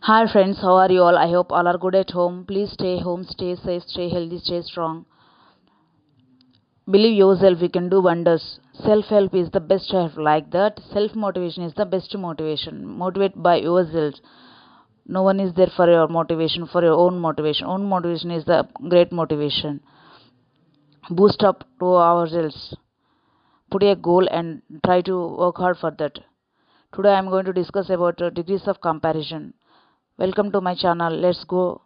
Hi friends, how are you all? I hope all are good at home. Please stay home, stay safe, stay healthy, stay strong. Believe yourself, you can do wonders. Self-help is the best help. Like that, self-motivation is the best motivation. Motivate by yourself. No one is there for your motivation, for your own motivation. Own motivation is the great motivation. Boost up to ourselves. Put a goal and try to work hard for that. Today I am going to discuss about degrees of comparison. Welcome to my channel. Let's go.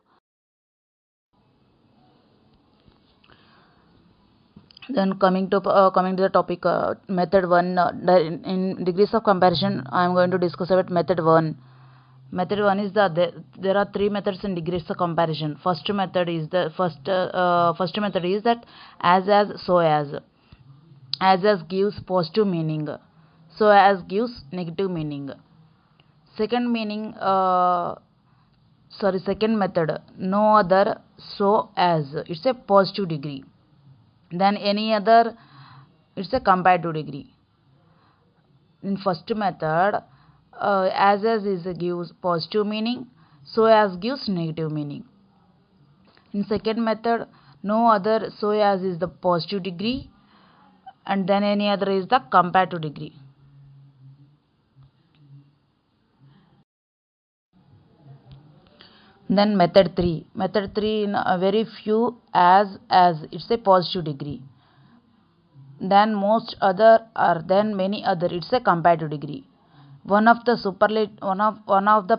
Then coming to the topic, method 1, in degrees of comparison I am going to discuss about method 1. Method 1 is there are three methods in degrees of comparison. First method is that as so as gives positive meaning, so as gives negative meaning. Second method, no other, so as, it's a positive degree. Then any other, it's a comparative degree. In first method, as is gives positive meaning, so as gives negative meaning. In second method, no other, so as is the positive degree, and then any other is the comparative degree. Then method 3, in a very few, as it's a positive degree. Then most other, or then many other, it's a comparative degree. One of the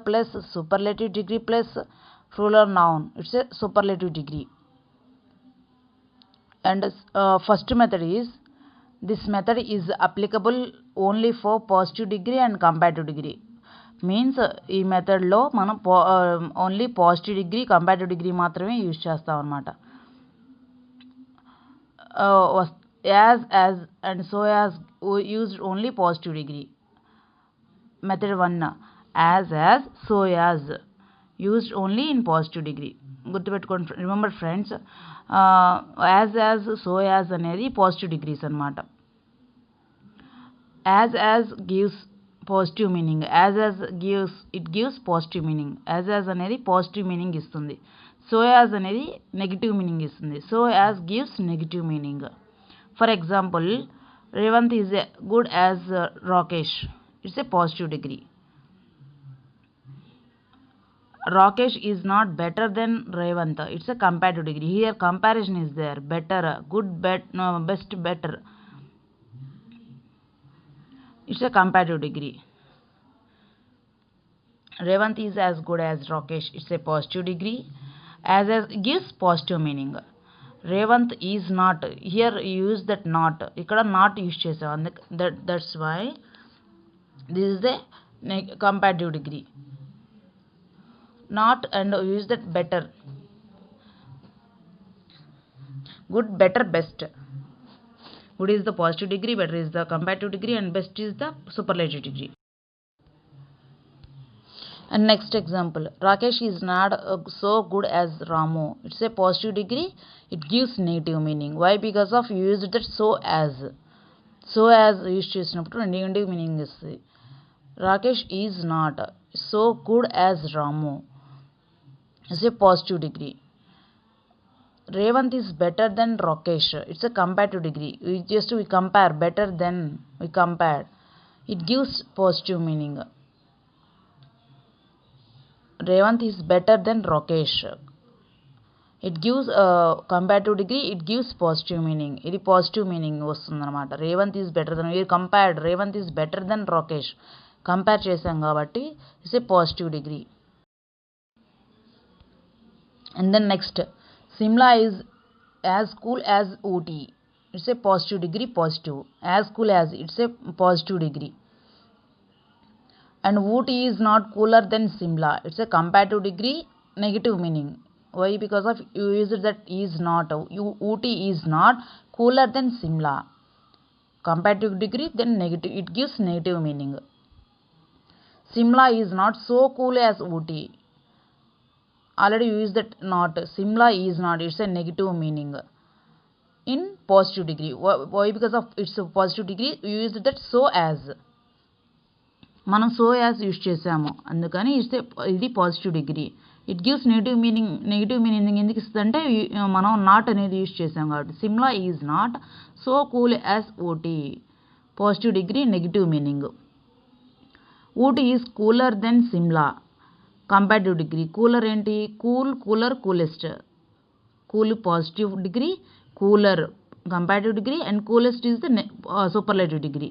plus superlative degree plus plural noun, it's a superlative degree. And first method is, this method is applicable only for positive degree and comparative degree. Means ఈ method లో మనం only positive degree comparative degree మాత్రమే use చేస్తాం అన్నమాట. as and so as used only positive degree. Method 1, as so as used only in positive degree. గుర్తుపెట్టుకోండి, remember friends, as so as అనేది positive degrees అన్నమాట. as gives positive meaning, gives positive meaning. as అనేది positive meaning ఇస్తుంది. So as అనేది negative meaning ఇస్తుంది. So as gives negative meaning. For example, Revanth is a good as Rakesh, it's a positive degree. Rakesh is not better than Revant, it's a comparative degree. Here comparison is there, better, good, best, better, it's a comparative degree. Revant is as good as Rakesh, it's a positive degree. As gives positive meaning. Revant is not, here use that not, ikkada not use chesam, that's why this is the comparative degree. Not, and use that better, good, better, best. Good is the positive degree, better is the comparative degree, and best is the superlative degree. And next example, Rakesh is not so good as Ramu, it's a positive degree, it gives negative meaning. Why? Because of you used that so as use చేసినప్పుడు negative meaning ఇస్తుంది. Rakesh is not so good as Ramu, it's a positive degree. Revant is better than Rakesh, it's a comparative degree. We compare, better than, we compare, it gives positive meaning. Revant is better than Rakesh, it gives comparative degree, it gives positive meaning. ఇది positive meaning వస్తుంది అనమాట. Revanth is better then, ఇది compared, Revanth is better then Rakesh, compare చేసాం కాబట్టి it's a positive degree. And then next, Simla is as cool as Ooty, it's a positive degree, positive. As cool as, it's a positive degree. And Ooty is not cooler than Simla, it's a comparative degree, negative meaning. Why? Because of you used that is not, Ooty is not cooler than Simla, comparative degree, then negative, it gives negative meaning. Simla is not so cool as Ooty, already used that not, Simla is not, it's a negative meaning in positive degree. Why? Because of its a positive degree, you used that so as. మనం so as use చేసాము, అందుకని ఇస్తే ఇది positive degree. It gives negative meaning ఎందుకు ఇస్తుందంటే మనం not అనేది use చేసాం కాబట్టి. Shimla is not so cool as Ooty, positive degree negative meaning. Ooty is cooler then Shimla, comparative degree. Cooler ఏంటి? Cooler coolest. Cool positive degree, cooler comparative degree, and coolest is the superlative degree.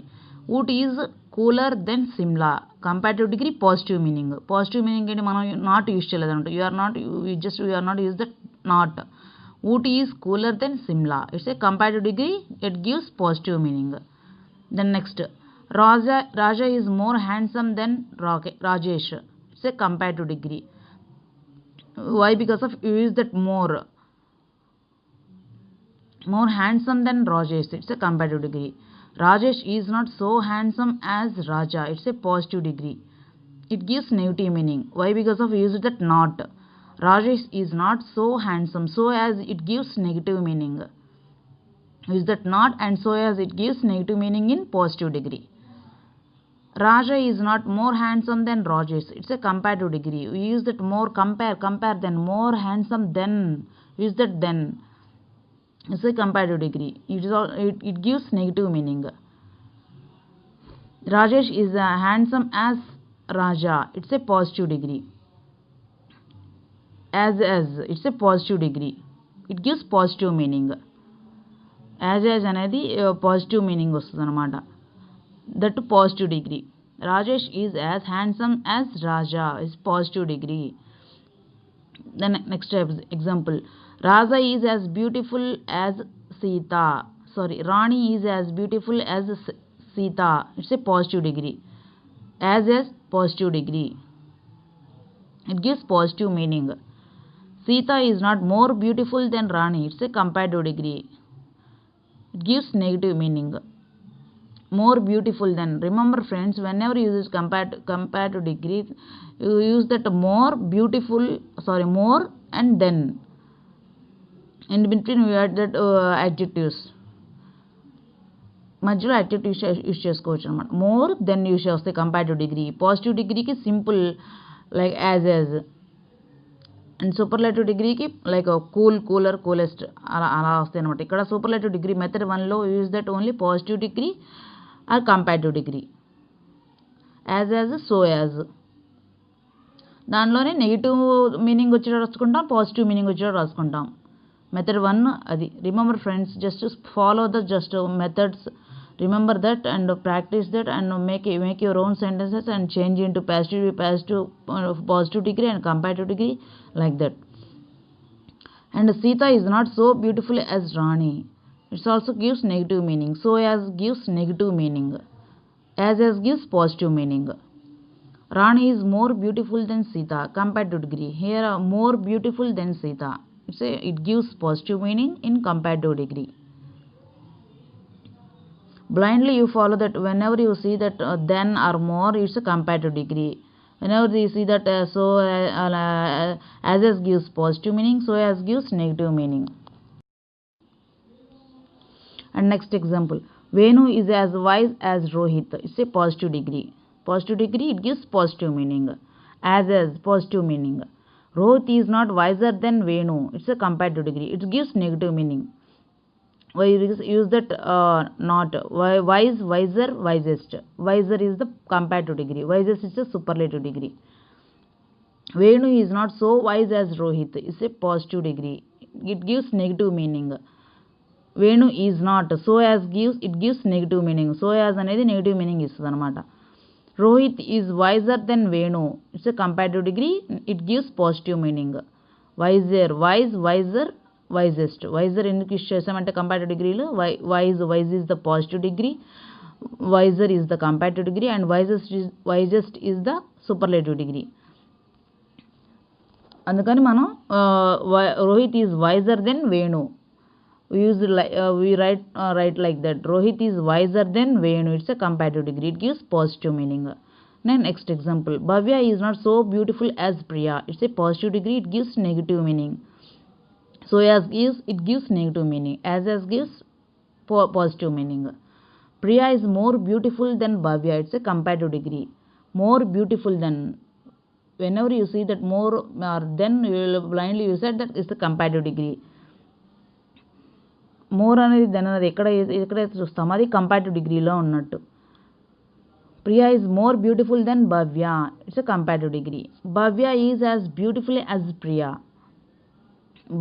Ooty is cooler then Shimla, comparative degree positive meaning. Positive meaning ఏంటి? మనం not use చేయలేదు అనమాట. You are not use that not. Ooty is cooler then Shimla, it's a comparative degree, it gives positive meaning. Then next, Raja is more handsome then Rajesh, it's a comparative degree. Why? Because of you use that more handsome than Rajesh, it's a comparative degree. Rajesh is not so handsome as Raja, it's a positive degree. It gives negative meaning. Why? Because of use that not. Rajesh is not so handsome, so as it gives negative meaning. Use that not and so as it gives negative meaning in positive degree. Raja is not more handsome than Rajesh, it's a comparative degree. We use that more, compare then, more handsome than, use that then. It's a comparative degree. It gives negative meaning. Rajesh is handsome as Raja, it's a positive degree. As it's a positive degree, it gives positive meaning. As అనేది positive meaning వస్తుంది అనమాట. That positive degree. Rajesh is as handsome as Raja, is positive degree. Then next example, Raja is as beautiful as Sita. Rani is as beautiful as Sita. It's a positive degree. As positive degree. It gives positive meaning. Sita is not more beautiful than Rani. It's a comparative degree. It gives negative meaning. More beautiful than. Remember friends, whenever you use comparative degree, you use that more beautiful, more and then. In between we add that adjectives. మధ్యలో activities use చేసుకోవచ్చు అనమాట. More than use చేస్తే comparative degree. Positive డిగ్రీకి simple like as and superlative డిగ్రీకి like cooler coolest అలా వస్తాయి అనమాట. ఇక్కడ సూపర్లేటివ్ డిగ్రీ మెథడ్ 1లో use that only positive degree or comparative degree. As so as, దానిలోనే నెగిటివ్ మీనింగ్ వచ్చేటట్టు రాసుకుంటాం, పాజిటివ్ మీనింగ్ వచ్చేటట్టు రాసుకుంటాం. మెథడ్ 1 అది. Remember friends, just follow the methods, remember that and practice that and make your own sentences and change into positive degree and comparative degree, like that. And Sita is not so beautiful as Rani, it also gives negative meaning. So as gives negative meaning, as gives positive meaning. Rani is more beautiful than Sita, comparative degree. Here more beautiful than Sita, it gives positive meaning in comparative degree. Blindly you follow that. Whenever you see that then or more, it's a comparative degree. Whenever you see that as gives positive meaning, so as gives negative meaning. And next example, Venu is as wise as Rohit, it's a positive degree. Positive degree, it gives positive meaning. As positive meaning. Rohit is not wiser than Venu, it's a comparative degree, it gives negative meaning. Why use that not? Wise, wiser, wisest. Wiser is the comparative degree, wisest is the superlative degree. Venu is not so wise as Rohit, it's a positive degree, it gives negative meaning. Venu is not, so as gives, it gives negative meaning. So as అనేది negative meaning ఇస్తుంది అనమాట. Rohit is wiser than Venu, it's a comparative degree, it gives positive meaning. Wiser, wise, wiser, wisest. Wiser ఎందుకు use చేసామంటే comparative డిగ్రీలో wise is the positive degree, wiser is the comparative degree, and wisest is the superlative degree. అందుకని మనం Rohit is wiser then Venu, we write like that. Rohit is wiser than Venu, it's a comparative degree, it gives positive meaning. Then next example, Bhavya is not so beautiful as Priya, it's a positive degree, it gives negative meaning. So as gives, it gives negative meaning. As gives positive meaning. Priya is more beautiful than Bhavya, it's a comparative degree. more beautiful than. Whenever you see that more or then, you will blindly use that is the comparative degree. More అనేది then అనేది ఎక్కడైతే చూస్తామో అది comparative డిగ్రీలో ఉన్నట్టు. Priya is more beautiful then Bhavya, it's a comparative degree. Bhavya is as beautiful as Priya.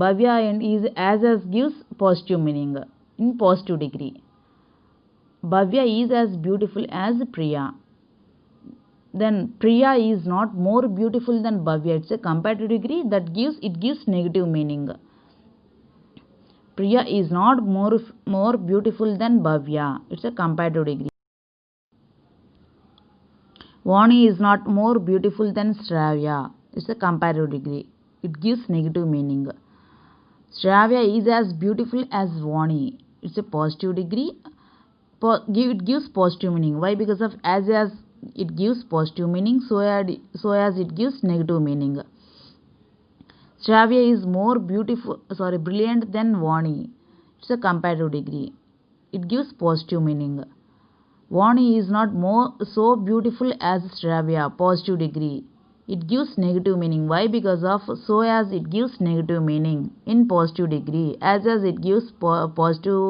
Bhavya and is as gives positive meaning in positive degree. Bhavya is as beautiful as Priya. Then Priya is not more beautiful than Bhavya. It's a comparative degree that gives negative meaning. Priya is not more beautiful than Bhavya. It's a comparative degree. Vani is not more beautiful than Shravya. It's a comparative degree. It gives negative meaning. Shravya is as beautiful as Vani. It's a positive degree. It gives positive meaning. Why? Because of as it gives positive meaning, so as it gives negative meaning. Shravya is more brilliant than Vani. It's a comparative degree. It gives positive meaning. Vani is not so beautiful as Shravya. Positive degree. It gives negative meaning. Why? Because of so as it gives negative meaning in positive degree. As it gives positive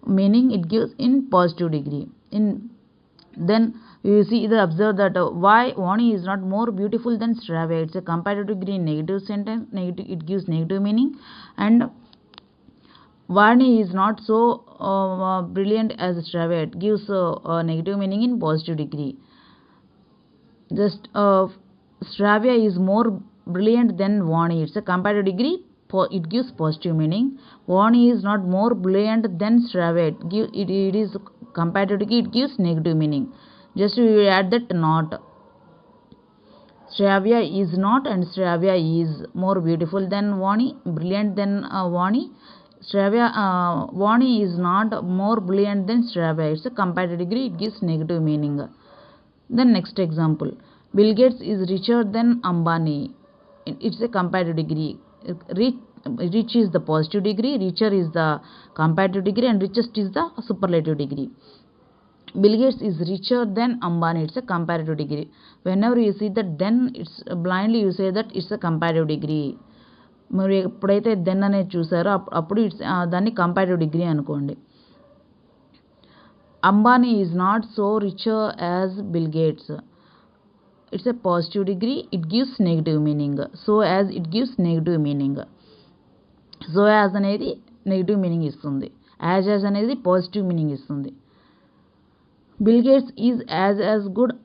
meaning, it gives in positive degree. Then you see, observe that why Vani is not more beautiful than Shravya. It's a comparative degree in negative sentence. It gives negative meaning. And Vani is not so brilliant as Shravya. It gives negative meaning in positive degree. Just Shravya is more brilliant than Vani. It's a comparative degree. It gives positive meaning. Vani is not more brilliant than Shravya. It is comparative degree. It gives negative meaning. Just we will add that not. Shravya is not and Shravya is more beautiful than Vani, brilliant than Vani. Vani is not more brilliant than Shravya. It's a comparative degree. It gives negative meaning. Then next example. Bill Gates is richer than Ambani. It's a comparative degree. Rich is the positive degree, richer is the comparative degree, and richest is the superlative degree. Bill Gates is richer than Ambani. It's a comparative degree. Whenever you see that then, it's blindly you say that it's a comparative degree. మీరు ఎప్పుడైతే then అనేది చూసారో అప్పుడు it's దాన్ని comparative degree అనుకోండి. Ambani is not so richer as Bill Gates. It's a positive degree. It gives negative meaning. So as it gives negative meaning. So as అనేది negative meaning ఇస్తుంది. As అనేది పాజిటివ్ మీనింగ్ ఇస్తుంది. Bill Gates is as good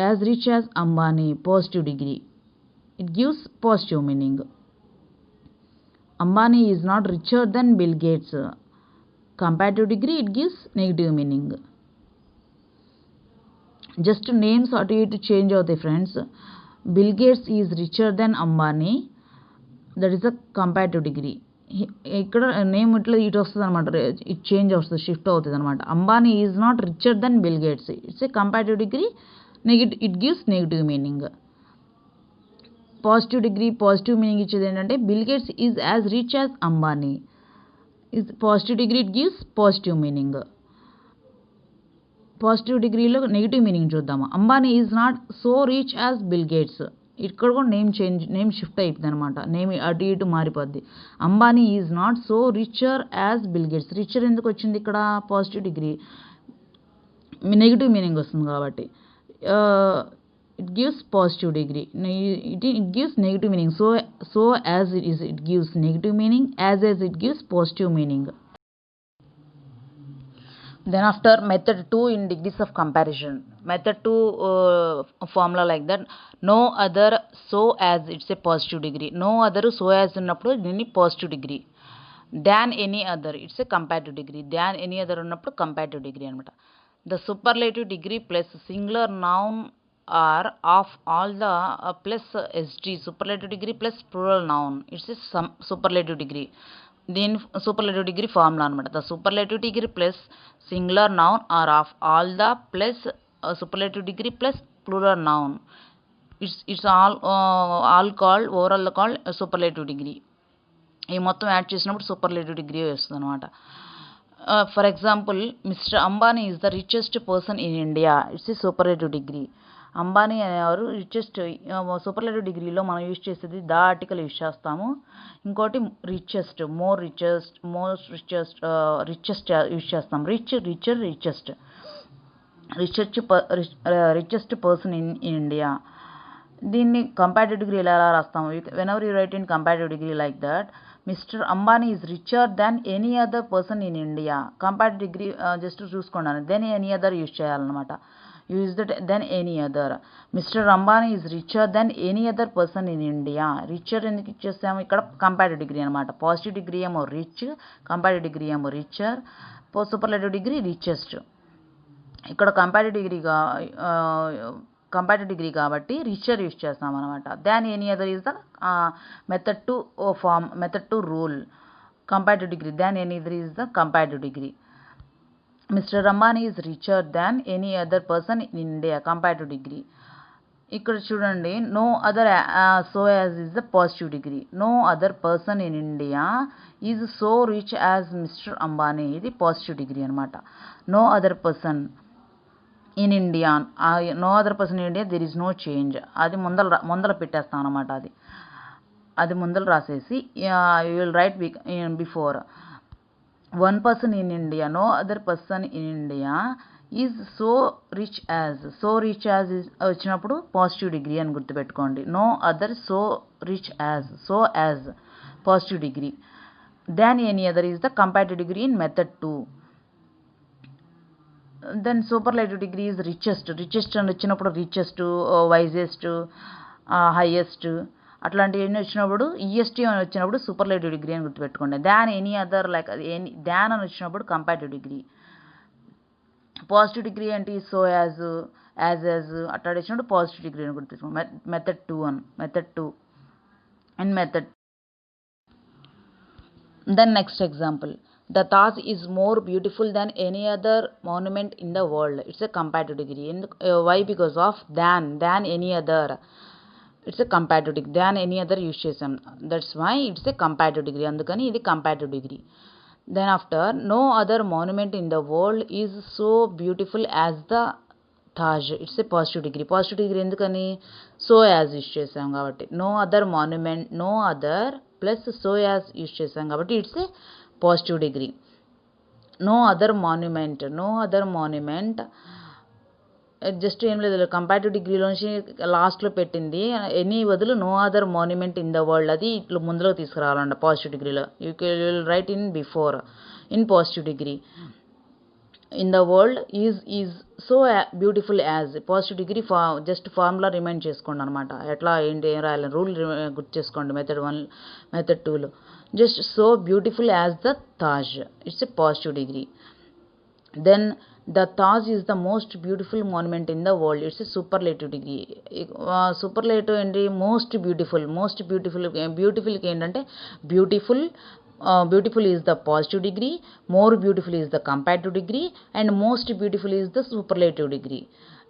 as rich as Ambani. Positive degree. It gives positive meaning. Ambani is not richer than Bill Gates. Comparative degree, it gives negative meaning. Just names are to change out the friends. Bill Gates is richer than Ambani. That is a comparative degree. ఇక్కడ name ఇట్లా ఇటు వస్తుంది అనమాట. It change వస్తుంది, shift అవుతుంది అనమాట. Ambani is not richer then Bill Gates. It's a comparative degree. It gives negative meaning. Positive degree positive meaning ఇచ్చేది ఏంటంటే Bill Gates is as rich as Ambani. Is positive degree. It gives positive meaning. Positive డిగ్రీలో negative meaning చూద్దాము. Ambani is not so rich as Bill Gates. ఇక్కడ కూడా name shift అయిపోతుంది అనమాట. Name అటు ఇటు మారిపోద్ది. Ambani is not so richer as Bill gates. Richer ఎందుకు వచ్చింది ఇక్కడ? పాజిటివ్ డిగ్రీ, నెగిటివ్ మీనింగ్ వస్తుంది కాబట్టి. It gives positive degree. It gives negative meaning. So as it gives negative meaning, as it gives positive meaning. Then after method 2 in degrees of comparison. Method 2 formula like that. No other so as, it's a positive degree. No other so as ఉన్నప్పుడు దీన్ని positive degree. Than any other, it's a comparative degree. Than any other ఉన్నప్పుడు comparative degree అనమాట. The superlative degree plus singular noun are of all the plus SG. Superlative degree plus plural noun. It's a superlative degree. దీని superlative degree formula అనమాట. The superlative degree plus singular noun or of all the plus superlative degree plus plural noun. It's all called overall called superlative degree. ఈ మొత్తం add చేసినప్పుడు superlative degree వస్తుంది అనమాట. For example, mister Ambani is the richest person in India. It's a superlative degree. Ambani అనేవారు richest. Superlative డిగ్రీలో మనం use చేసేది the article use చేస్తాము. ఇంకోటి రిచెస్ట్, మోస్ట్ రిచెస్ట్ యూజ్ చేస్తాం. Richest richest person in India. దీన్ని కంపారిటివ్ డిగ్రీ ఎలా రాస్తాము? Whenever you write in comparative degree like that, mister Ambani is richer than any other person in India. Comparative degree just చూసుకోండి, then any other use చేయాలన్నమాట. Use that then any other. Mister Ambani is richer then any other person in India. Richer ఎందుకు ఇచ్చేసాము? ఇక్కడ comparative degree అనమాట. Positive degree ఏమో rich, comparative degree ఏమో richer, superlative degree richest. ఇక్కడ comparative degree కాబట్టి richer use చేస్తాం అనమాట. Than any other is the method to rule. Comparative degree than any other is the comparative degree. Mister Ambani is richer than any other person in India. Comparative degree. ఇక్కడ చూడండి, no other so as is the positive degree. No other person in India is so rich as mister Ambani. ఇది positive degree అనమాట. No other person in India, no other person in India there is no change. అది ముందల పెట్టేస్తాం అనమాట. అది ముందర రాసేసి you will write before. One person in India, no other person in India is so rich as. So rich as వచ్చినప్పుడు positive degree అని గుర్తుపెట్టుకోండి. No other so rich as positive degree. Than any other is the comparative degree in method 2. Then superlative degree is richest అని వచ్చినప్పుడు richest, wisest, highest అట్లాంటివన్నీ వచ్చినప్పుడు EST అని వచ్చినప్పుడు superlative degree అని గుర్తుపెట్టుకోండి. Than any other like than అని వచ్చినప్పుడు కంపారిటివ్ డిగ్రీ. పాజిటివ్ డిగ్రీ ఏంటి? సో యాజ్ అట్లా వచ్చినప్పుడు పాజిటివ్ డిగ్రీ అని గుర్తుపెట్టుకోండి. Method 2 and method. Then next example, the Taj is more beautiful than any other monument in the world. It's a comparative degree. Why? Because of than any other. It's a comparative degree. Than any other use chesam. That's why it's a comparative degree. Andukani idi comparative degree. Then after, no other monument in the world is so beautiful as the Taj. It's a positive degree. Positive degree endukani? So as use chesam kabatti. No other monument, no other plus so as use chesam kabatti it's a positive degree. No other monument just ఏం లేదు, comparative డిగ్రీలోంచి లాస్ట్లో పెట్టింది any బదులు no other monument in the world. అది ఇట్లా ముందులో తీసుకురావాలంట పాజిటివ్ డిగ్రీలో. You will write in before in positive degree. In the world is so beautiful as. Positive degree just formula remind చేసుకోండి అనమాట. ఎట్లా ఏంటి ఏం రాయాలి రూల్ గుర్తు చేసుకోండి మెథడ్ 1 మెథడ్ 2లో. Just so beautiful as the Taj. It's a positive degree. Then the Taj is the most beautiful monument in the world. It's a superlative degree. Superlative ఏంటి? మోస్ట్ బ్యూటిఫుల్కి ఏంటంటే beautiful is the positive degree, more beautiful is the comparative degree, and most beautiful is the superlative degree.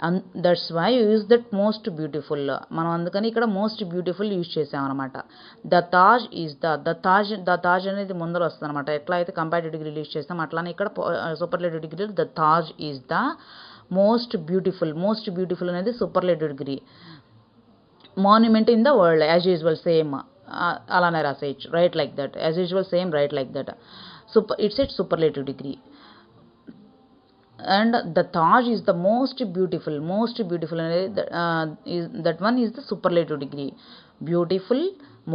And that's why you use that most beautiful. మనం అందుకని ఇక్కడ most beautiful use చేసామన్నమాట. The Taj అనేది ముందర వస్తుంది అనమాట. ఎట్లా అయితే కంపారిటివ్ డిగ్రీలు యూజ్ చేస్తాం అట్లానే ఇక్కడ సూపర్లేటివ్ డిగ్రీలో the Taj is the most beautiful అనేది superlative degree. Monument in the world as usual same అలానే రాసేయచ్చు. Right like that as usual same right like that. It's at superlative degree. And the Taj is the most beautiful అనేది that one is the superlative degree. Beautiful,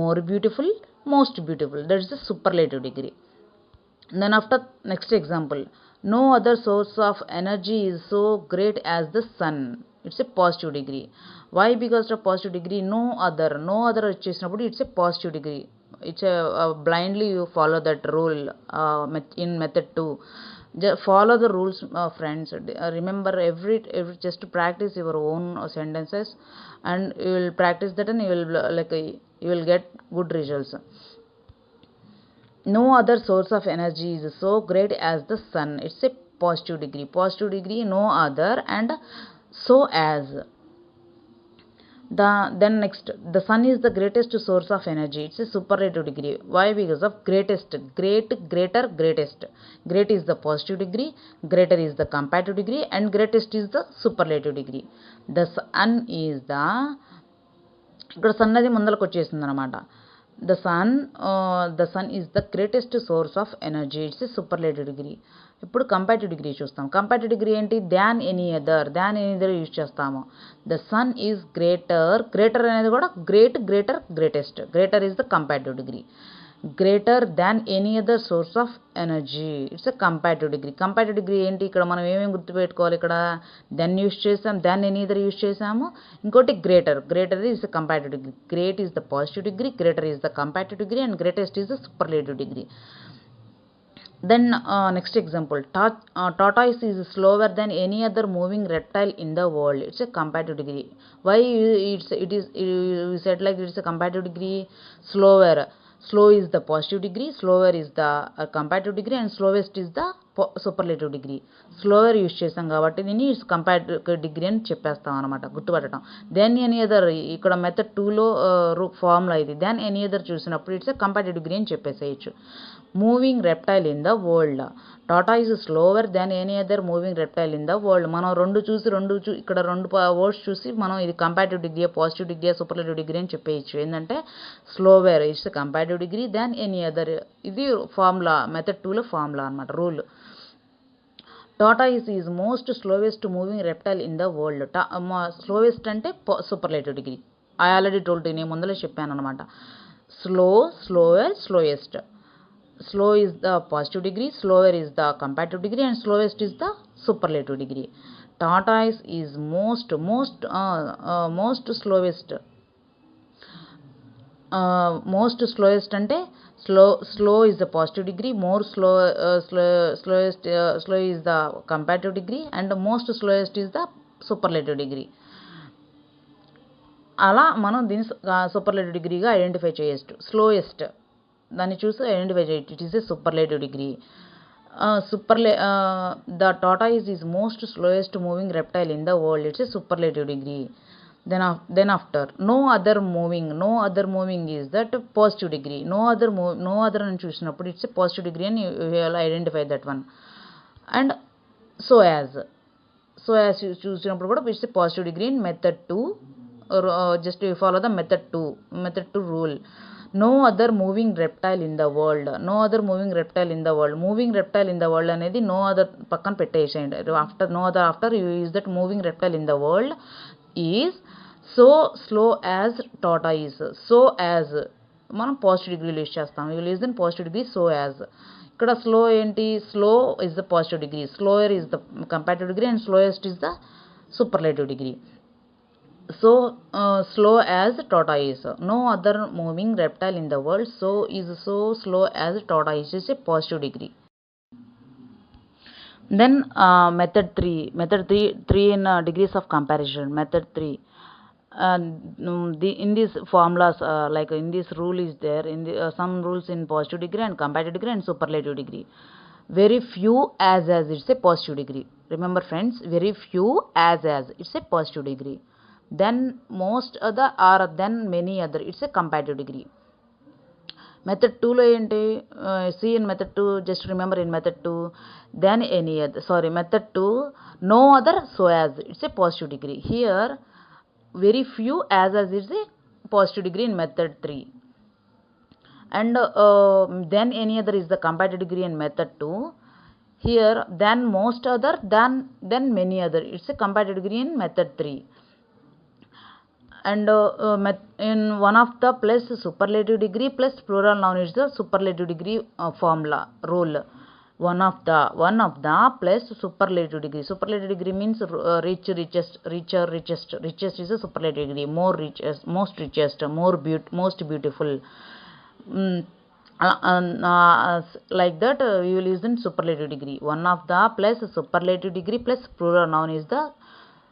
more beautiful, most beautiful, that is the superlative degree. Then after next example, no other source of energy is so great as the sun. It's a positive degree. Why? Because of positive degree. No other వచ్చేసినప్పుడు it's a positive degree. It's a blindly you follow that rule in method 2. Follow the rules, friends. Remember every just to practice your own sentences, and you will practice that and you will get good results. No other source of energy is so great as the sun. It's a positive degree. No other and so as. Then next, the sun is the greatest source of energy. It's a superlative degree. Why? Because of greatest, greater, greatest. Great is the positive degree, greater is the comparative degree, and greatest is the superlative degree. The sun is the, ఇక్కడ sun అది ముందరకు వచ్చేసింది అనమాట. The sun is the greatest source of energy. It's a superlative degree. ఇప్పుడు comparative degree చూస్తాం. Comparative degree ఏంటి? Than any other use చేస్తాము. The sun is greater అనేది కూడా greatest. Greater is the comparative degree. Greater than any other source of energy. It's a comparative degree. Comparative degree ఏంటి? ఇక్కడ మనం ఏమేమి గుర్తుపెట్టుకోవాలి? ఇక్కడ దెన్ యూజ్ చేసాం, దాన్ ఎనీ అదర్ యూజ్ చేసాము. ఇంకోటి greater is the comparative degree. Great is the positive degree, greater is the comparative degree, and greatest is the superlative degree. Then next example, tortoise is slower than any other moving reptile in the world. It's a comparative degree. Why we said like it's a comparative degree? Slow is the positive degree, slower is the comparative degree, and slowest is the superlative degree. Slower use చేసాం కాబట్టి దీన్ని comparative degree అని చెప్పేస్తాం అనమాట, గుర్తుపట్టడం. Than any other, ఇక్కడ method 2లో formula ఇది. దెన్ ఎనీ అదర్ చూసినప్పుడు ఇట్స్ కంపారిటివ్ డిగ్రీ అని చెప్పేసేయచ్చు. Moving reptile in the world. Tortoise slower than any other moving reptile in the world. మనం ఇక్కడ రెండు వర్డ్స్ చూసి మనం ఇది comparative degree, positive degree, superlative degree అని చెప్పేయచ్చు. ఏంటంటే slower it's comparative degree, then any other. ఇది ఫార్ములా, మెథడ్ 2లో ఫార్ములా అనమాట, rule. Tortoise is most slowest moving reptile in the world. Slowest అంటే superlative degree. I already told, నేను ముందరే చెప్పాను అనమాట. Slower, slowest. Slow is the positive degree, slower is the comparative degree, and slowest is the superlative degree. Tortoise is most slowest. Most slowest అంటే slow is the positive degree, more slow is the comparative degree, and most slowest is the superlative degree. అలా మనం దీన్ని superlative డిగ్రీగా identify చేయొచ్చు. Slowest దాన్ని చూసి identify చేయొచ్చు. It is a superlative degree. The tortoise is most slowest moving reptile in the world. It's a superlative degree. Then after, no other moving is that positive degree. No other అని చూసినప్పుడు it's a positive degree అని you will identify that one. And so as చూసినప్పుడు కూడా it's a positive degree in method 2. Just you follow the method 2 rule. No other moving reptile in the world. Moving reptile in the world అనేది no other పక్కన పెట్టేసేయండి. after you use that moving reptile in the world is so slow as tortoise. So as మనం positive డిగ్రీలో use చేస్తాం. You will use in positive degree so as. ఇక్కడ slow ఏంటి? Slow is the positive degree, slower is the comparative degree, and slowest is the superlative degree. So slow as tortoise. No other moving reptile in the world so slow as tortoise is a positive degree. Then method 3 in degrees of comparison. Method 3, in these formulas, like in this rule is there, in some rules in positive degree and comparative degree and superlative degree. Very few as it's a positive degree. Remember friends, very few as it's a positive degree. Then most other or then many other, it's a comparative degree. Method 2లో ఏంటి? see in method 2, just remember in method 2, then any other, method 2, no other so as, it's a positive degree. Here very few as is a positive degree in method 3, and then any other is the comparative degree in method 2. Here then most other, then many other, it's a comparative degree in method 3. And in one of the plus superlative degree plus plural noun is the superlative degree formula rule. One of the plus superlative degree. Superlative degree means richest. Richest is a superlative degree. More richest, most richest, most beautiful. Like that we will use in superlative degree. One of the plus superlative degree plus plural noun is the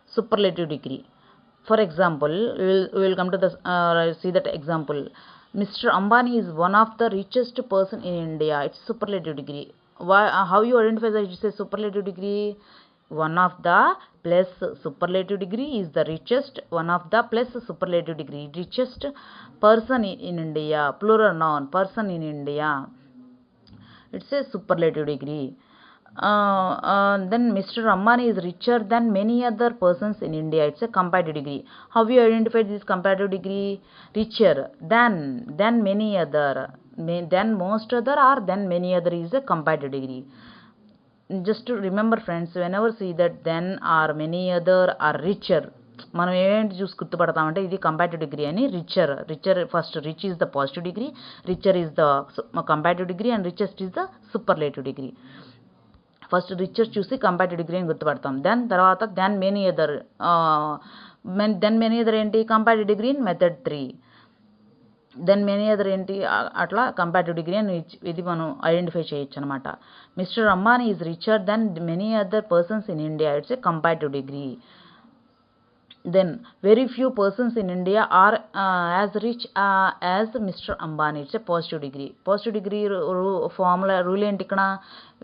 superlative degree. For example, we will come to the see that example. Mr. Ambani is one of the richest person in India. It's superlative degree. How you identify that it's a superlative degree? one of the plus superlative degree is the richest, one of the plus superlative degree, richest person in India, plural noun, person in India, it's a superlative degree. Then Mr. Ambani is richer than many other persons in India, it's a comparative degree. How you identify this comparative degree? Richer than many other, than most other, or than many other is a comparative degree. Just to remember friends, whenever see that then or many other or richer, మనం ఏంటి చూసి గుర్తుపడతామంటే ఇది comparative degree అని. Richer first, rich is the positive degree, richer is the comparative degree and richest is the superlative degree. First richer చూసి comparative degree అని గుర్తుపడతాం. Than తర్వాత than many other, than many other ఏంటి comparative degree in method 3. Than many other ఏంటి అట్లా comparative degree అని ఇది మనం ఐడెంటిఫై చేయొచ్చు అనమాట. Mister Ambani is richer then many other persons in India, it's a comparative degree. Then very few persons in India are as rich as Mr. Ambani, it's a positive degree. Positive degree formula rule ఏంటి ఇక్కడ?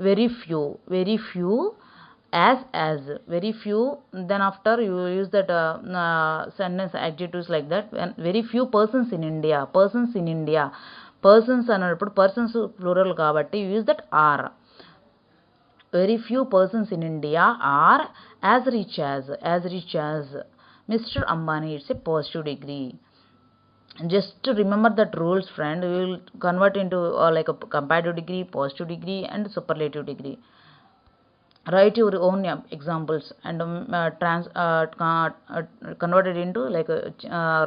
very few as very few, then after you use that sentence adjectives like that. When very few persons in India persons అన్నప్పుడు persons plural కాబట్టి you use that are. very few persons in India are as rich as Mr. Ambani, it's a positive degree. Just to remember that rules friend, we will convert into like a comparative degree, positive degree and superlative degree. Write your own examples and convert it into like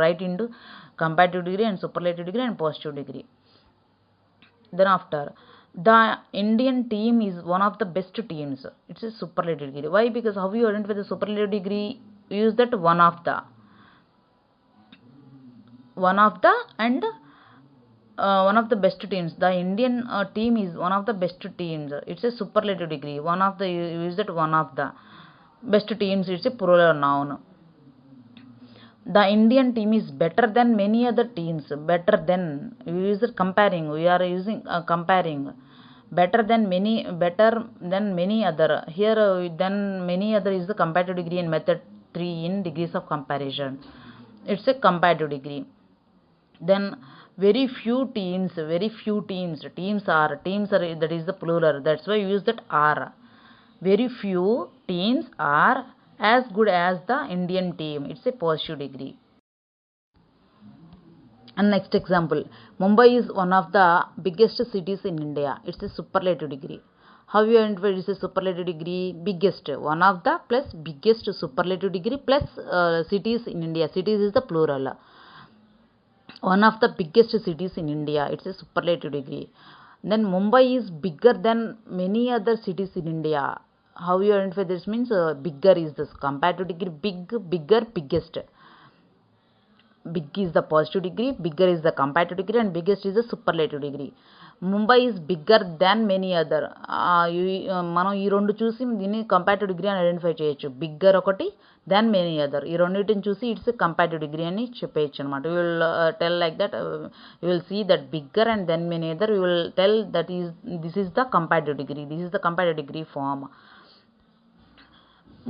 write into comparative degree and superlative degree and positive degree. Then after, the Indian team is one of the best teams, it's a superlative degree. Why? Because how you identify the superlative degree? Use that one of the and one of the best teams. The Indian team is one of the best teams, it's a superlative degree. One of the, use that one of the best teams, it's a plural noun. The Indian team is better than many other teams, better than, we use it comparing, we are using comparing. better than many other, here then many other is the comparative degree in method 3 in degrees of comparison, it's a comparative degree. Then very few teams are that is the plural, that's why you use that are. very few teams are as good as the Indian team, it's a positive degree. And next example, Mumbai is one of the biggest cities in India, it's a superlative degree. How you identify it's a superlative degree? Biggest, one of the plus biggest superlative degree plus cities in India, cities is the plural. one of the biggest cities in India, it's a superlative degree. Then Mumbai is bigger than many other cities in India. How you identify this? Means bigger is this comparative degree, bigger, biggest. Big is the positive degree, bigger is the comparative degree and biggest is the superlative degree. Mumbai is bigger than many other, మనం ఈ రెండు చూసి దీన్ని comparative degree అని identify చేయొచ్చు. Bigger ఒకటి, then many other, ఈ రెండింటిని చూసి ఇట్స్ కంపారిటివ్ డిగ్రీ అని చెప్పేయచ్చు అనమాట. You will tell like that, you will see that bigger and then many other, you will tell that is this is the comparative degree, this is the comparative degree form.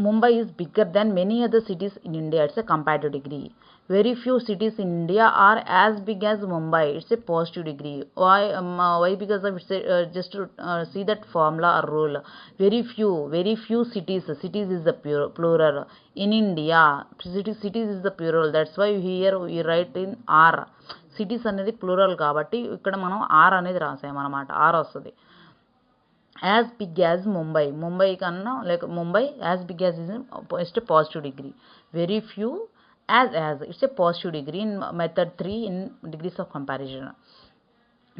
Mumbai is bigger than many other cities in India, it's a comparative degree. Very few cities in India are as big as Mumbai, it's a positive degree. Why? Because of it's just to see that formula or rule. very few cities is the plural in India, cities is the plural, that's why here we write in are. cities అనేది plural కాబట్టి ఇక్కడ మనం are అనేది రాసామన్నమాట, are వస్తుంది. as big as Mumbai కన్నా like Mumbai as big as is a positive degree. very few as it's a positive degree in method 3 in degrees of comparison.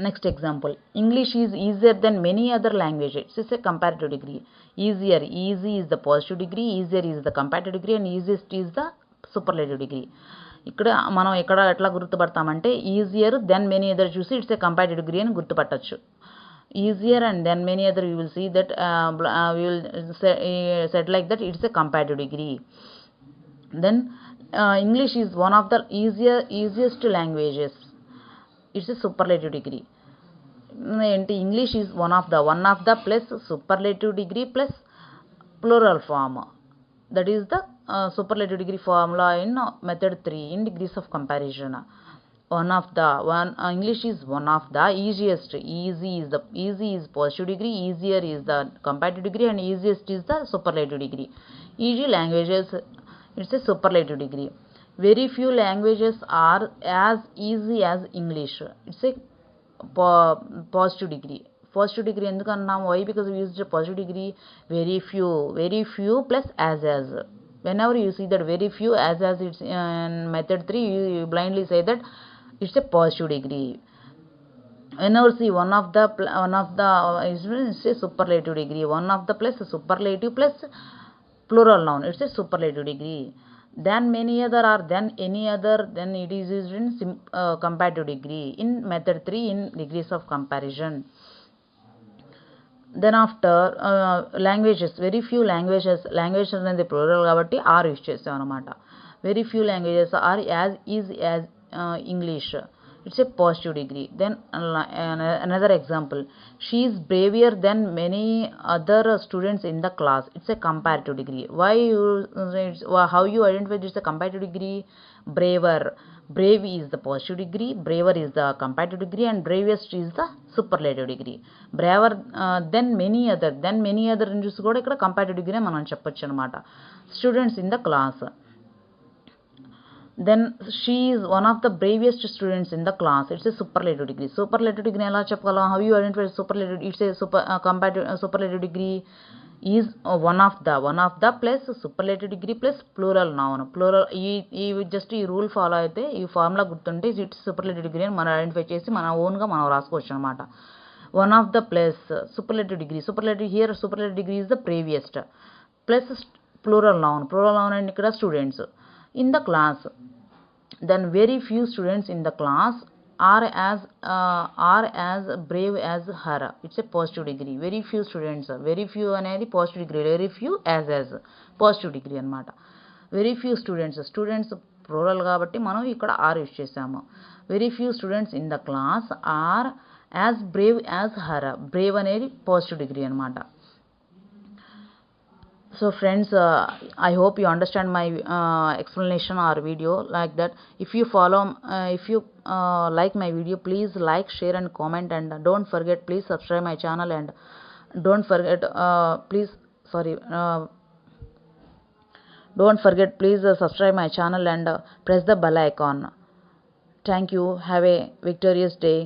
Next example, English is easier than many other languages, it's a comparative degree. easy is the positive degree, easier is the comparative degree and easiest is the superlative degree. ఇక్కడ మనం ఎక్కడ ఎట్లా గుర్తుపడతామంటే easier then many other చూసి it's a comparative degree అని గుర్తుపట్టచ్చు. easier and then many other, you will see that we will said like that it's a comparative degree. Then English is one of the easiest languages, it's a superlative degree. English is one of the plus superlative degree plus plural form. That is the superlative degree formula in method 3 in degrees of comparison. English is one of the easiest. Easy is positive degree, easier is the comparative degree, and easiest is the superlative degree. Easy languages, it's a superlative degree. Very few languages are as easy as English. It's a positive degree. Positive degree endukannam? Why? Because we used positive degree. Very few plus as. Whenever you see that very few as it's in method 3, you blindly say that it's a positive degree. Whenever see one of the is a superlative degree. One of the plus superlative plus plural noun, it's a superlative degree. Then many other or then any other, then it is used in comparative degree in method 3 in degrees of comparison. Then after languages, very few languages అనేది plural కాబట్టి are use చేసాం అనమాట. Very few languages are as easy as English. It's a positive degree. Then another example, she is braver than many other students in the class. It's a comparative degree. How you identify this? A comparative degree? Braver. Brave is the positive degree, braver is the comparative degree, and bravest is the superlative degree. Braver than many other చూసి కూడా ఇక్కడ comparative degree మనం చెప్పొచ్చు అనమాట. Students in the class. Then she is one of the bravest students in the class. It's a superlative degree. Superlative degree ఎలా చెప్పగలం? How you identify superlative? It's a comparative superlative degree is one of the plus superlative degree plus plural noun. Plural ఈ just ఈ rule follow అయితే, ఈ formula గుర్తుంటే it's superlative degree అని మనం identify చేసి మన ఓన్గా మనం రాసుకోవచ్చు అనమాట. One of the plus superlative degree. Superlative degree is the previous plus plural noun and ఇక్కడ students in the class. Then very few students in the class are as brave as her. It's a positive degree. Very few students, very few అనేది positive degree, very few as positive degree అన్నమాట. Very few students plural కాబట్టి మనం ఇక్కడ are use చేసాము. Very few students in the class are as brave as her. Brave అనేది positive degree అన్నమాట. So friends, I hope you understand my explanation or video like that. If you like my video, please like, share and comment, and don't forget, please subscribe my channel, and don't forget please subscribe my channel and press the bell icon. Thank you. Have a victorious day.